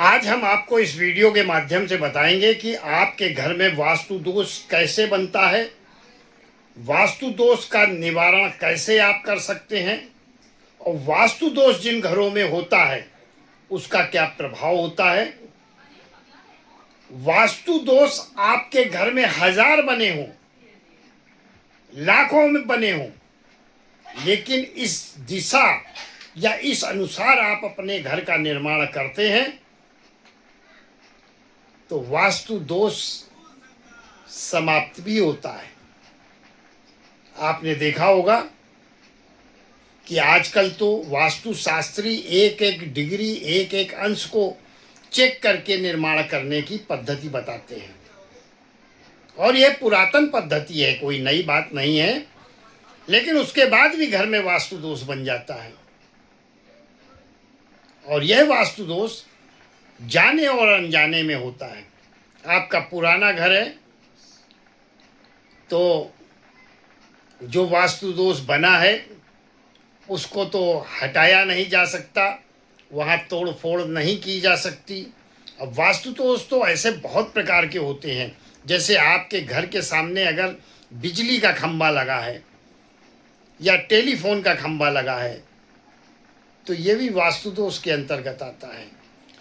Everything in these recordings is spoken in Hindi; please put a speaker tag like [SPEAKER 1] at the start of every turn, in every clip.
[SPEAKER 1] आज हम आपको इस वीडियो के माध्यम से बताएंगे कि आपके घर में वास्तु दोष कैसे बनता है, वास्तु दोष का निवारण कैसे आप कर सकते हैं और वास्तु दोष जिन घरों में होता है उसका क्या प्रभाव होता है। वास्तु दोष आपके घर में 1000 बने हों, लाखों में बने हों, लेकिन इस दिशा या इस अनुसार आप अपने घर का निर्माण करते हैं तो वास्तु दोष समाप्त भी होता है। आपने देखा होगा कि आजकल तो वास्तु शास्त्री एक एक डिग्री एक एक अंश को चेक करके निर्माण करने की पद्धति बताते हैं और यह पुरातन पद्धति है, कोई नई बात नहीं है, लेकिन उसके बाद भी घर में वास्तु दोष बन जाता है। और यह वास्तु दोष जाने और अनजाने में होता है। आपका पुराना घर है तो जो वास्तु दोष बना है उसको तो हटाया नहीं जा सकता, वहाँ तोड़ फोड़ नहीं की जा सकती। अब वास्तु दोष तो ऐसे बहुत प्रकार के होते हैं, जैसे आपके घर के सामने अगर बिजली का खंभा लगा है या टेलीफोन का खंभा लगा है तो ये भी वास्तु दोष के अंतर्गत आता है।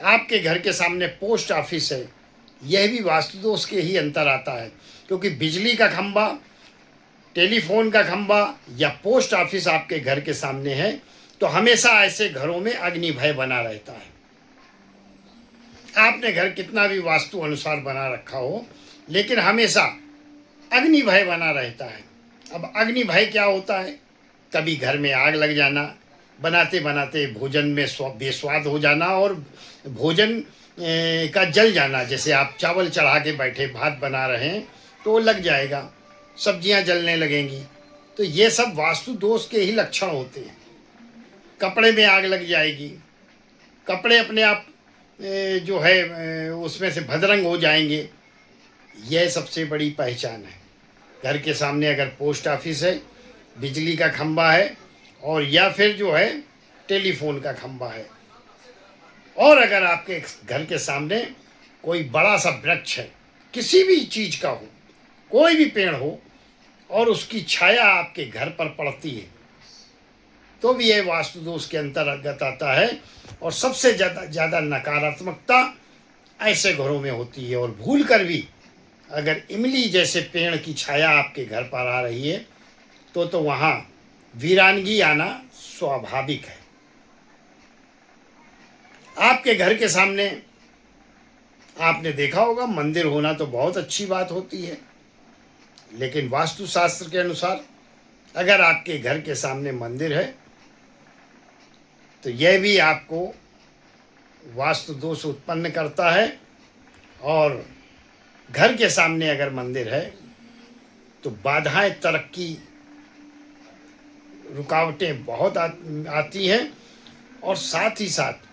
[SPEAKER 1] आपके घर के सामने पोस्ट ऑफिस है, यह भी वास्तु दोष के ही अंतर आता है, क्योंकि बिजली का खंभा, टेलीफोन का खंभा या पोस्ट ऑफिस आपके घर के सामने है तो हमेशा ऐसे घरों में अग्नि भय बना रहता है। आपने घर कितना भी वास्तु अनुसार बना रखा हो, लेकिन हमेशा अग्नि भय बना रहता है। अब अग्नि भय क्या होता है? कभी घर में आग लग जाना, बनाते बनाते भोजन में बेस्वाद हो जाना और भोजन का जल जाना। जैसे आप चावल चढ़ा के बैठे भात बना रहे हैं तो वो लग जाएगा, सब्जियां जलने लगेंगी, तो ये सब वास्तु दोष के ही लक्षण होते हैं। कपड़े में आग लग जाएगी, कपड़े अपने आप जो है उसमें से भदरंग हो जाएंगे, यह सबसे बड़ी पहचान है। घर के सामने अगर पोस्ट ऑफिस है, बिजली का खंभा है और या फिर जो है टेलीफोन का खंभा है, और अगर आपके घर के सामने कोई बड़ा सा वृक्ष है, किसी भी चीज़ का हो, कोई भी पेड़ हो, और उसकी छाया आपके घर पर पड़ती है तो भी यह वास्तु दोष के अंतर्गत आता है। और सबसे ज़्यादा नकारात्मकता ऐसे घरों में होती है। और भूल कर भी अगर इमली जैसे पेड़ की छाया आपके घर पर आ रही है तो वहाँ वीरानगी आना स्वाभाविक है। आपके घर के सामने आपने देखा होगा मंदिर होना तो बहुत अच्छी बात होती है, लेकिन वास्तुशास्त्र के अनुसार अगर आपके घर के सामने मंदिर है तो यह भी आपको वास्तु दोष उत्पन्न करता है। और घर के सामने अगर मंदिर है तो बाधाएं, तरक्की, रुकावटें बहुत आती हैं और साथ ही साथ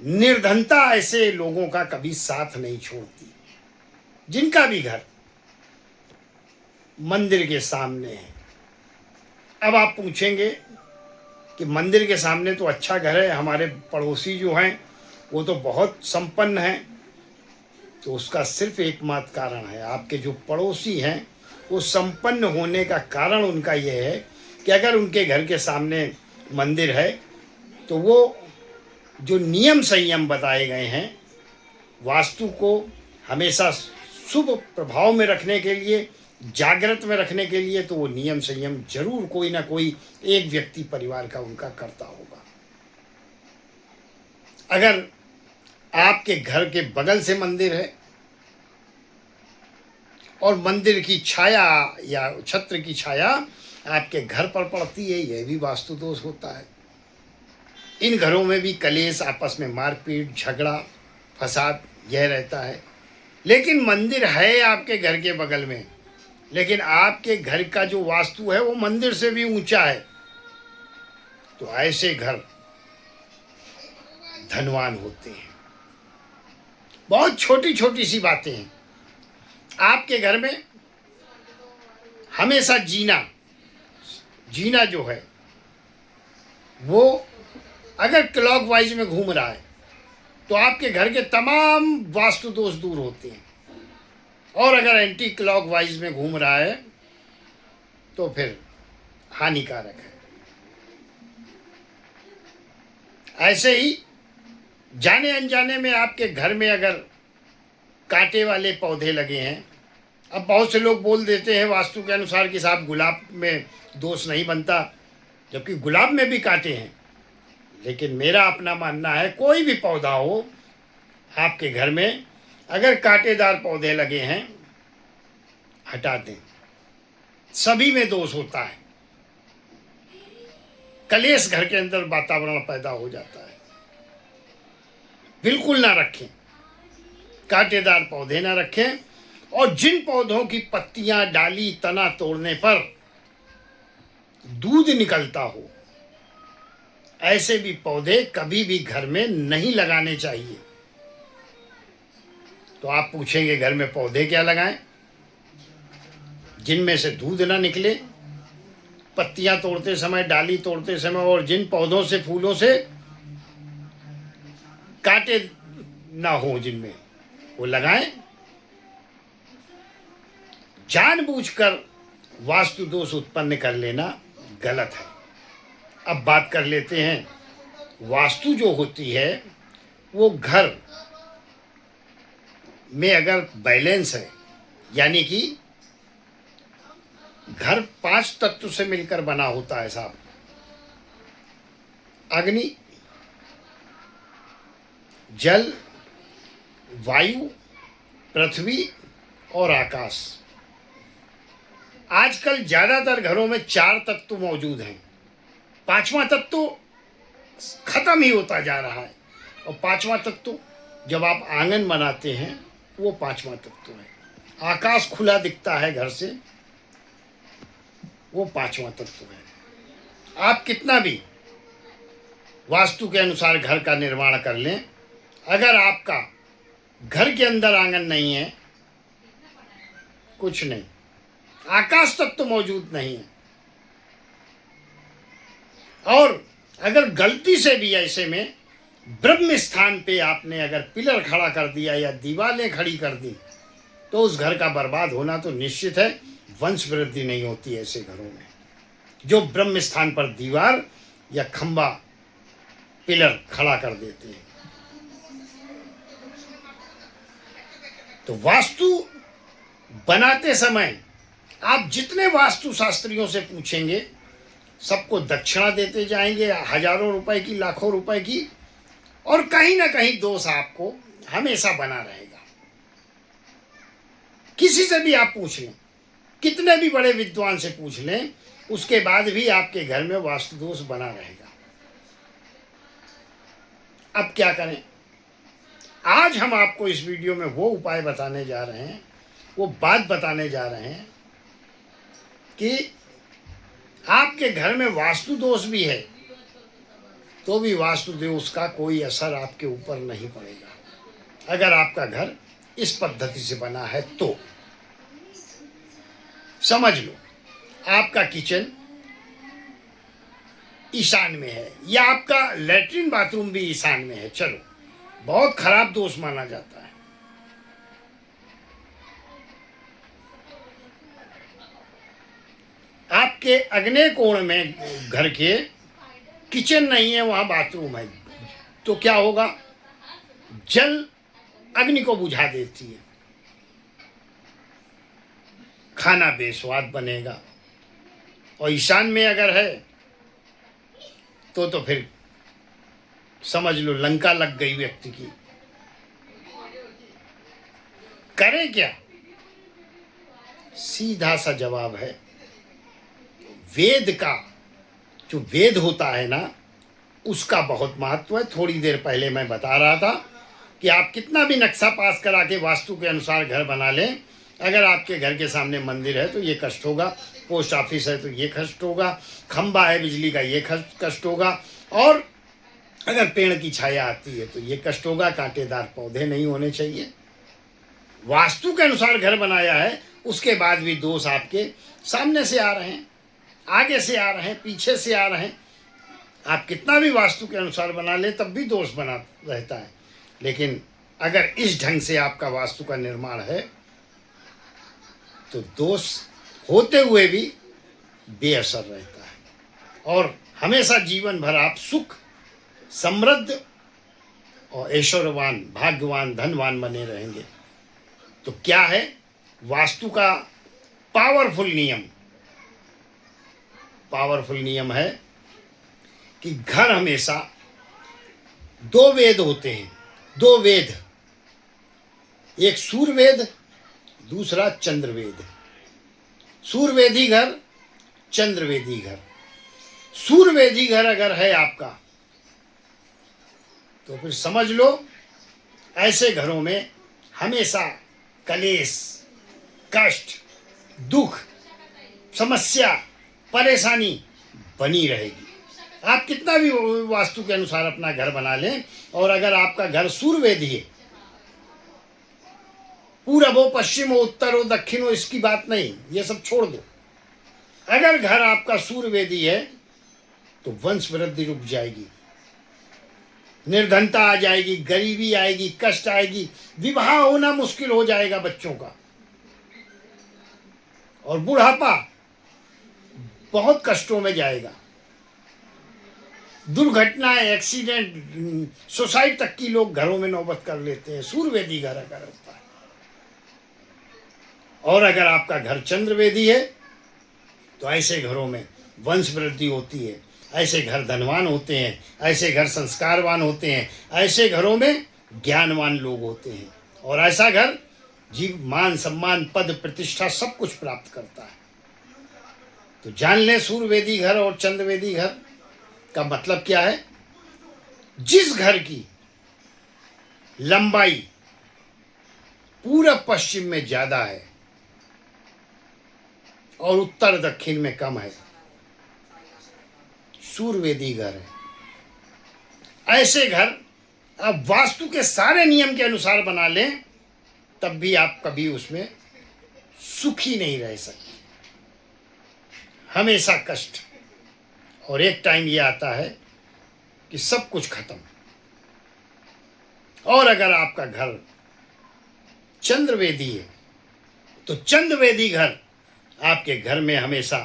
[SPEAKER 1] निर्धनता ऐसे लोगों का कभी साथ नहीं छोड़ती। जिनका भी घर मंदिर के सामने है, अब आप पूछेंगे कि मंदिर के सामने तो अच्छा घर है, हमारे पड़ोसी जो हैं वो तो बहुत संपन्न हैं, तो उसका सिर्फ एकमात्र कारण है, आपके जो पड़ोसी हैं वो संपन्न होने का कारण उनका यह है कि अगर उनके घर के सामने मंदिर है तो वो जो नियम संयम बताए गए हैं वास्तु को हमेशा शुभ प्रभाव में रखने के लिए, जागृत में रखने के लिए, तो वो नियम संयम जरूर कोई ना कोई एक व्यक्ति परिवार का उनका करता होगा। अगर आपके घर के बगल से मंदिर है और मंदिर की छाया या छत्र की छाया आपके घर पर पड़ती है, यह भी वास्तु दोष होता है। इन घरों में भी कलेश, आपस में मारपीट, झगड़ा, फसाद यह रहता है। लेकिन मंदिर है आपके घर के बगल में, लेकिन आपके घर का जो वास्तु है वो मंदिर से भी ऊंचा है, तो ऐसे घर धनवान होते हैं। बहुत छोटी छोटी सी बातें हैं। आपके घर में हमेशा जीना जो है वो अगर क्लॉकवाइज में घूम रहा है तो आपके घर के तमाम वास्तु दोष दूर होते हैं। और अगर एंटी क्लॉकवाइज में घूम रहा है तो फिर हानिकारक है। ऐसे ही जाने अनजाने में आपके घर में अगर कांटे वाले पौधे लगे हैं, अब बहुत से लोग बोल देते हैं वास्तु के अनुसार कि साहब गुलाब में दोष नहीं बनता, जबकि गुलाब में भी कांटे हैं। लेकिन मेरा अपना मानना है कोई भी पौधा हो आपके घर में, अगर कांटेदार पौधे लगे हैं हटा दें, सभी में दोष होता है। कलेश घर के अंदर वातावरण पैदा हो जाता है। बिल्कुल ना रखें, कांटेदार पौधे ना रखें। और जिन पौधों की पत्तियां, डाली, तना तोड़ने पर दूध निकलता हो, ऐसे भी पौधे कभी भी घर में नहीं लगाने चाहिए। तो आप पूछेंगे घर में पौधे क्या लगाएं जिनमें से दूध ना निकले, पत्तियां तोड़ते समय, डाली तोड़ते समय, और जिन पौधों से, फूलों से कांटे ना हो जिनमें, वो लगाएं। जानबूझकर वास्तु दोष उत्पन्न कर लेना गलत है। अब बात कर लेते हैं, वास्तु जो होती है वो घर में अगर बैलेंस है, यानी कि घर 5 तत्व से मिलकर बना होता है साहब। अग्नि, जल, वायु, पृथ्वी और आकाश। आजकल ज्यादातर घरों में 4 तत्व मौजूद हैं, 5वां तत्व खत्म ही होता जा रहा है। और 5वां तत्व जब आप आंगन बनाते हैं वो 5वां तत्व है। आकाश खुला दिखता है घर से, वो 5वां तत्व है। आप कितना भी वास्तु के अनुसार घर का निर्माण कर लें, अगर आपका घर के अंदर आंगन नहीं है, कुछ नहीं, आकाश तत्व मौजूद नहीं है। और अगर गलती से भी ऐसे में ब्रह्म स्थान पे आपने अगर पिलर खड़ा कर दिया या दीवारें खड़ी कर दी, तो उस घर का बर्बाद होना तो निश्चित है। वंश वृद्धि नहीं होती ऐसे घरों में जो ब्रह्म स्थान पर दीवार या खंबा, पिलर खड़ा कर देते हैं। तो वास्तु बनाते समय आप जितने वास्तु शास्त्रियों से पूछेंगे, सबको दक्षिणा देते जाएंगे, हजारों रुपए की, लाखों रुपए की, और कहीं ना कहीं दोष आपको हमेशा बना रहेगा। किसी से भी आप पूछ लें, कितने भी बड़े विद्वान से पूछ लें, उसके बाद भी आपके घर में वास्तु दोष बना रहेगा। अब क्या करें? आज हम आपको इस वीडियो में वो उपाय बताने जा रहे हैं, वो बात बताने जा रहे हैं कि आपके घर में वास्तु दोष भी है तो भी वास्तु दोष का कोई असर आपके ऊपर नहीं पड़ेगा, अगर आपका घर इस पद्धति से बना है तो। समझ लो, आपका किचन ईशान में है या आपका लैट्रिन बाथरूम भी ईशान में है, चलो बहुत खराब दोष माना जाता है। आपके अग्नेय कोण में घर के किचन नहीं है, वहां बाथरूम है, तो क्या होगा? जल अग्नि को बुझा देती है, खाना बेस्वाद बनेगा। और ईशान में अगर है तो फिर समझ लो लंका लग गई व्यक्ति की। करें क्या? सीधा सा जवाब है, वेद का जो वेद होता है ना, उसका बहुत महत्व है। थोड़ी देर पहले मैं बता रहा था कि आप कितना भी नक्शा पास करा के वास्तु के अनुसार घर बना लें, अगर आपके घर के सामने मंदिर है तो ये कष्ट होगा, पोस्ट ऑफिस है तो ये कष्ट होगा, खंबा है बिजली का ये कष्ट होगा, और अगर पेड़ की छाया आती है तो ये कष्ट होगा। कांटेदार पौधे नहीं होने चाहिए। वास्तु के अनुसार घर बनाया है, उसके बाद भी दोष आपके सामने से आ रहे हैं, आगे से आ रहे हैं, पीछे से आ रहे हैं। आप कितना भी वास्तु के अनुसार बना ले तब भी दोष बना रहता है। लेकिन अगर इस ढंग से आपका वास्तु का निर्माण है तो दोष होते हुए भी बेअसर रहता है और हमेशा जीवन भर आप सुख, समृद्ध और ऐश्वर्यवान, भाग्यवान, धनवान बने रहेंगे। तो क्या है वास्तु का पावरफुल नियम है कि घर हमेशा दो वेद होते हैं, दो वेद, एक सूर्यवेद, दूसरा चंद्रवेद। सूर्यवेदी घर, चंद्रवेदी घर। सूर्यवेदी घर अगर है आपका तो फिर समझ लो ऐसे घरों में हमेशा कलेश, कष्ट, दुख, समस्या, परेशानी बनी रहेगी। आप कितना भी वास्तु के अनुसार अपना घर बना लें और अगर आपका घर सूर्यवेदी है, पूरब हो, पश्चिम हो, उत्तर हो, दक्षिण हो, इसकी बात नहीं, ये सब छोड़ दो। अगर घर आपका सूर्यवेदी है तो वंश वृद्धि रुक जाएगी, निर्धनता आ जाएगी, गरीबी आएगी, कष्ट आएगी, विवाह होना मुश्किल हो जाएगा बच्चों का, और बुढ़ापा बहुत कष्टों में जाएगा। दुर्घटनाएं, एक्सीडेंट, सुसाइड तक की लोग घरों में नौबत कर लेते हैं। सूर्यवेदी घर अगर होता है और अगर आपका घर चंद्रवेदी है तो ऐसे घरों में वंश वृद्धि होती है, ऐसे घर धनवान होते हैं, ऐसे घर संस्कारवान होते हैं, ऐसे घरों में ज्ञानवान लोग होते हैं और ऐसा घर जीव मान, सम्मान, पद, प्रतिष्ठा सब कुछ प्राप्त करता है। तो जान लें सूर्यवेदी घर और चंद्रवेदी घर का मतलब क्या है। जिस घर की लंबाई पूरब पश्चिम में ज्यादा है और उत्तर दक्षिण में कम है, सूर्यवेदी घर है। ऐसे घर आप वास्तु के सारे नियम के अनुसार बना लें तब भी आप कभी उसमें सुखी नहीं रह सकते, हमेशा कष्ट, और एक टाइम ये आता है कि सब कुछ खत्म। और अगर आपका घर चंद्रवेदी है तो चंद्रवेदी घर आपके घर में हमेशा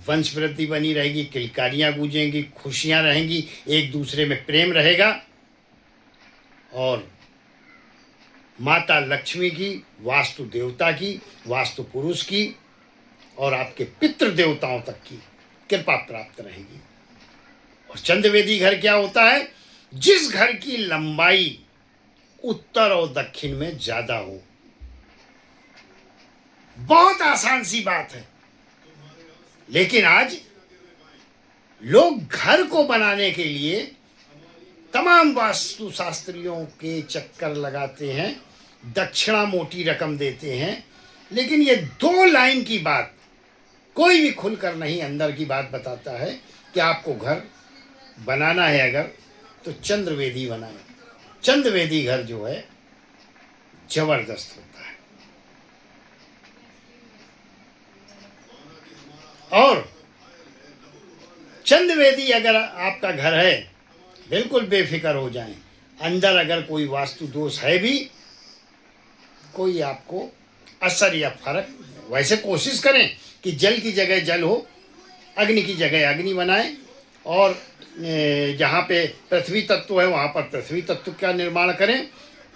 [SPEAKER 1] वंश वृद्धि बनी रहेगी, किलकारियां गूंजेंगी, खुशियां रहेंगी, एक दूसरे में प्रेम रहेगा और माता लक्ष्मी की, वास्तु देवता की, वास्तु पुरुष की और आपके पितृ देवताओं तक की कृपा प्राप्त रहेगी। और चंद्रवेदी घर क्या होता है, जिस घर की लंबाई उत्तर और दक्षिण में ज्यादा हो। बहुत आसान सी बात है, लेकिन आज लोग घर को बनाने के लिए तमाम वास्तु शास्त्रियों के चक्कर लगाते हैं, दक्षिणा मोटी रकम देते हैं, लेकिन ये दो लाइन की बात कोई भी खुलकर नहीं अंदर की बात बताता है कि आपको घर बनाना है अगर तो चंद्रवेदी बनाए। चंद्रवेदी घर जो है जबरदस्त होता है। और चंद्रवेदी अगर आपका घर है बिल्कुल बेफिक्र हो जाएं, अंदर अगर कोई वास्तु दोष है भी कोई आपको असर या फर्क, वैसे कोशिश करें कि जल की जगह जल हो, अग्नि की जगह अग्नि बनाएं और जहाँ पे पृथ्वी तत्व है वहाँ पर पृथ्वी तत्व का निर्माण करें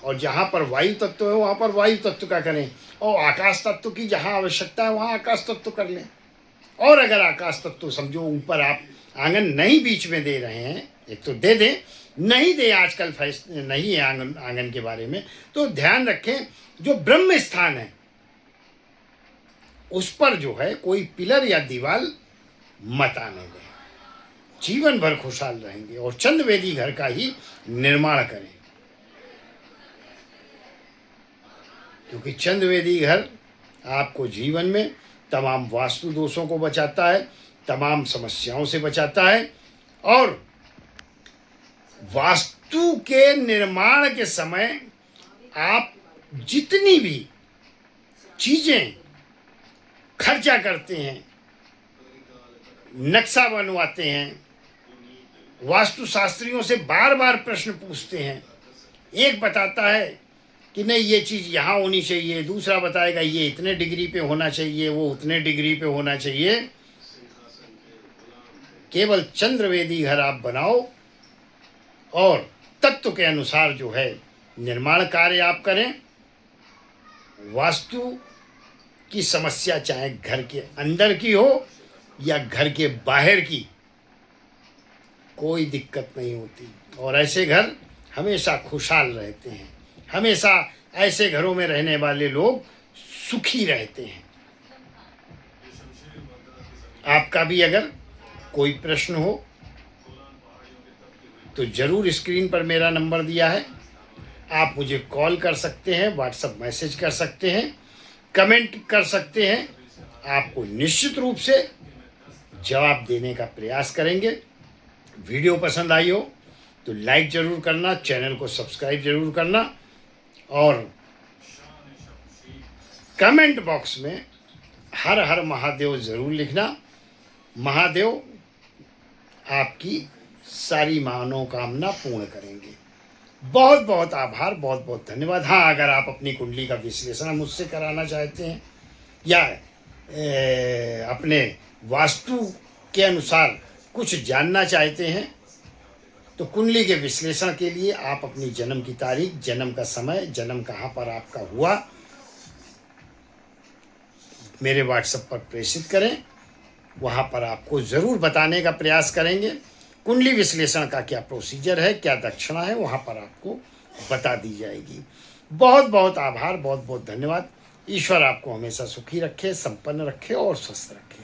[SPEAKER 1] और जहाँ पर वायु तत्व है वहाँ पर वायु तत्व का करें और आकाश तत्व की जहाँ आवश्यकता है वहाँ आकाश तत्व कर लें। और अगर आकाश तत्व समझो ऊपर आप आंगन नहीं बीच में दे रहे हैं, एक तो दे दें, नहीं दे आजकल फैसले नहीं है आंगन के बारे में, तो ध्यान रखें जो ब्रह्म स्थान है उस पर जो है कोई पिलर या दीवार मत आने दें, जीवन भर खुशहाल रहेंगे। और चंद्रवेदी घर का ही निर्माण करें, क्योंकि चंद्रवेदी घर आपको जीवन में तमाम वास्तु दोषों को बचाता है, तमाम समस्याओं से बचाता है और वास्तु के निर्माण के समय आप जितनी भी चीजें खर्चा करते हैं, नक्शा बनवाते हैं, वास्तु शास्त्रियों से बार बार प्रश्न पूछते हैं, एक बताता है कि नहीं ये चीज़ यहाँ होनी चाहिए, दूसरा बताएगा ये इतने डिग्री पे होना चाहिए, वो उतने डिग्री पे होना चाहिए। केवल चंद्रवेदी घर आप बनाओ और तत्व के अनुसार जो है निर्माण कार्य आप करें। वास्तु की समस्या चाहे घर के अंदर की हो या घर के बाहर की, कोई दिक्कत नहीं होती और ऐसे घर हमेशा खुशहाल रहते हैं। हमेशा ऐसे घरों में रहने वाले लोग सुखी रहते हैं। आपका भी अगर कोई प्रश्न हो तो ज़रूर स्क्रीन पर मेरा नंबर दिया है, आप मुझे कॉल कर सकते हैं, व्हाट्सएप मैसेज कर सकते हैं, कमेंट कर सकते हैं। आपको निश्चित रूप से जवाब देने का प्रयास करेंगे। वीडियो पसंद आई हो तो लाइक ज़रूर करना, चैनल को सब्सक्राइब ज़रूर करना और कमेंट बॉक्स में हर हर महादेव ज़रूर लिखना। महादेव आपकी सारी मनोकामना पूर्ण करेंगे। बहुत बहुत आभार, बहुत बहुत धन्यवाद। हाँ, अगर आप अपनी कुंडली का विश्लेषण मुझसे कराना चाहते हैं या अपने वास्तु के अनुसार कुछ जानना चाहते हैं तो कुंडली के विश्लेषण के लिए आप अपनी जन्म की तारीख, जन्म का समय, जन्म कहाँ पर आपका हुआ मेरे व्हाट्सएप पर प्रेषित करें। वहाँ पर आपको ज़रूर बताने का प्रयास करेंगे। कुंडली विश्लेषण का क्या प्रोसीजर है, क्या दक्षिणा है, वहाँ पर आपको बता दी जाएगी। बहुत बहुत आभार, बहुत बहुत धन्यवाद। ईश्वर आपको हमेशा सुखी रखे, संपन्न रखे और स्वस्थ रखे।